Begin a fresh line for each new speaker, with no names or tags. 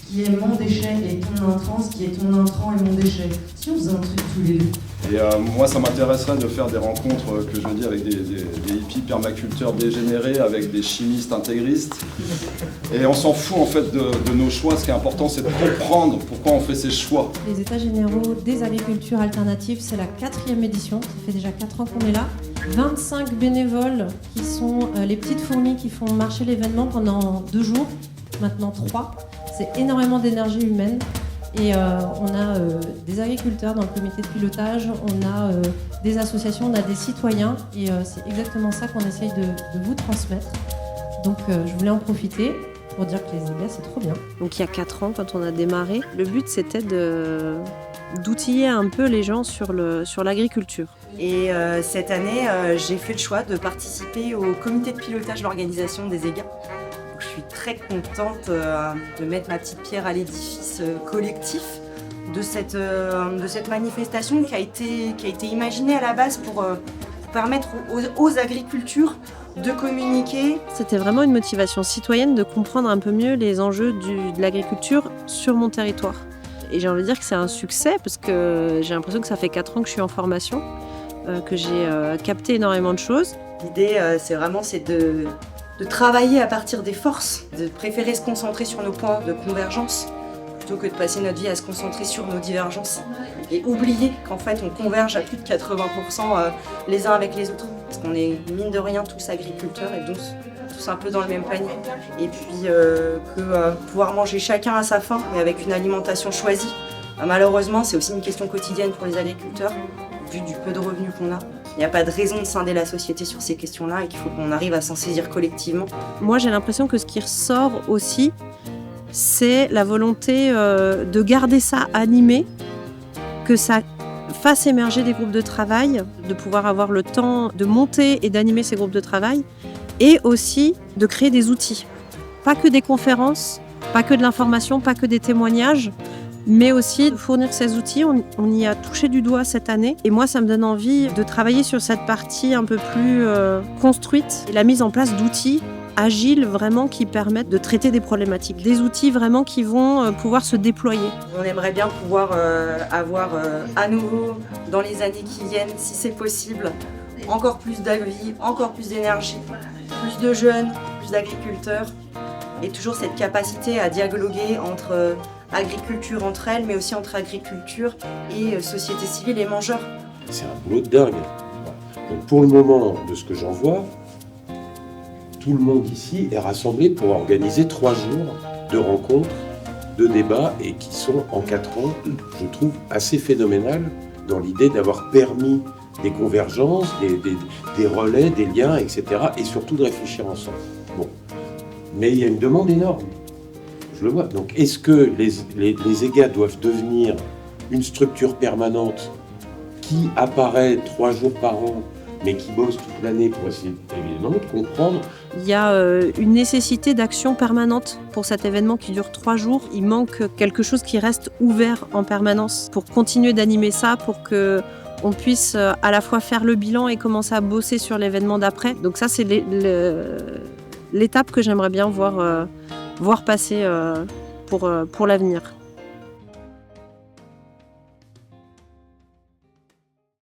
ce qui est mon déchet et ton intrant, ce qui est ton intrant et mon déchet. Si on faisait un truc tous les deux.
Et moi, ça m'intéresserait de faire des rencontres, que je dis, avec des hippies permaculteurs dégénérés, avec des chimistes intégristes. Et on s'en fout en fait de nos choix. Ce qui est important, c'est de comprendre pourquoi on fait ces choix.
Les États généraux des agricultures alternatives, c'est la 4e édition. Ça fait déjà 4 ans qu'on est là. 25 bénévoles qui sont les petites fourmis qui font marcher l'événement pendant 2 jours, maintenant 3. C'est énormément d'énergie humaine. Et on a des agriculteurs dans le comité de pilotage, on a des associations, on a des citoyens et c'est exactement ça qu'on essaye de vous transmettre. Donc je voulais en profiter pour dire que les EGA c'est trop bien.
Donc il y a 4 ans quand on a démarré, le but c'était d'outiller un peu les gens sur l'agriculture.
Et cette année, j'ai fait le choix de participer au comité de pilotage de l'organisation des EGA. Je suis très contente de mettre ma petite pierre à l'édifice collectif de cette manifestation qui a été imaginée à la base pour permettre aux agricultures de communiquer.
C'était vraiment une motivation citoyenne de comprendre un peu mieux les enjeux de l'agriculture sur mon territoire. Et j'ai envie de dire que c'est un succès parce que j'ai l'impression que ça fait 4 ans que je suis en formation, que j'ai capté énormément de choses.
L'idée, c'est de travailler à partir des forces, de préférer se concentrer sur nos points de convergence plutôt que de passer notre vie à se concentrer sur nos divergences et oublier qu'en fait on converge à plus de 80% les uns avec les autres parce qu'on est mine de rien tous agriculteurs et donc tous un peu dans le même panier et puis pouvoir manger chacun à sa faim mais avec une alimentation choisie. Malheureusement c'est aussi une question quotidienne pour les agriculteurs vu du peu de revenus qu'on a. Il n'y a pas de raison de scinder la société sur ces questions-là et qu'il faut qu'on arrive à s'en saisir collectivement.
Moi, j'ai l'impression que ce qui ressort aussi, c'est la volonté de garder ça animé, que ça fasse émerger des groupes de travail, de pouvoir avoir le temps de monter et d'animer ces groupes de travail, et aussi de créer des outils. Pas que des conférences, pas que de l'information, pas que des témoignages, mais aussi de fournir ces outils. On y a touché du doigt cette année. Et moi, ça me donne envie de travailler sur cette partie un peu plus construite. Et la mise en place d'outils agiles vraiment qui permettent de traiter des problématiques. Des outils vraiment qui vont pouvoir se déployer.
On aimerait bien pouvoir avoir à nouveau, dans les années qui viennent, si c'est possible, encore plus d'avis, encore plus d'énergie, plus de jeunes, plus d'agriculteurs. Et toujours cette capacité à dialoguer entre agriculture entre elles, mais aussi entre agriculture et société civile et mangeurs.
C'est un boulot de dingue. Donc pour le moment, de ce que j'en vois, tout le monde ici est rassemblé pour organiser 3 jours de rencontres, de débats, et qui sont en 4 ans, je trouve, assez phénoménales dans l'idée d'avoir permis des convergences, des relais, des liens, etc. Et surtout de réfléchir ensemble. Bon. Mais il y a une demande énorme. Je le vois. Donc, est-ce que les EGA doivent devenir une structure permanente qui apparaît 3 jours par an, mais qui bosse toute l'année pour essayer évidemment de comprendre?
Il y a une nécessité d'action permanente pour cet événement qui dure 3 jours. Il manque quelque chose qui reste ouvert en permanence pour continuer d'animer ça, pour qu'on puisse à la fois faire le bilan et commencer à bosser sur l'événement d'après. Donc ça, c'est l'étape que j'aimerais bien voir passer pour l'avenir.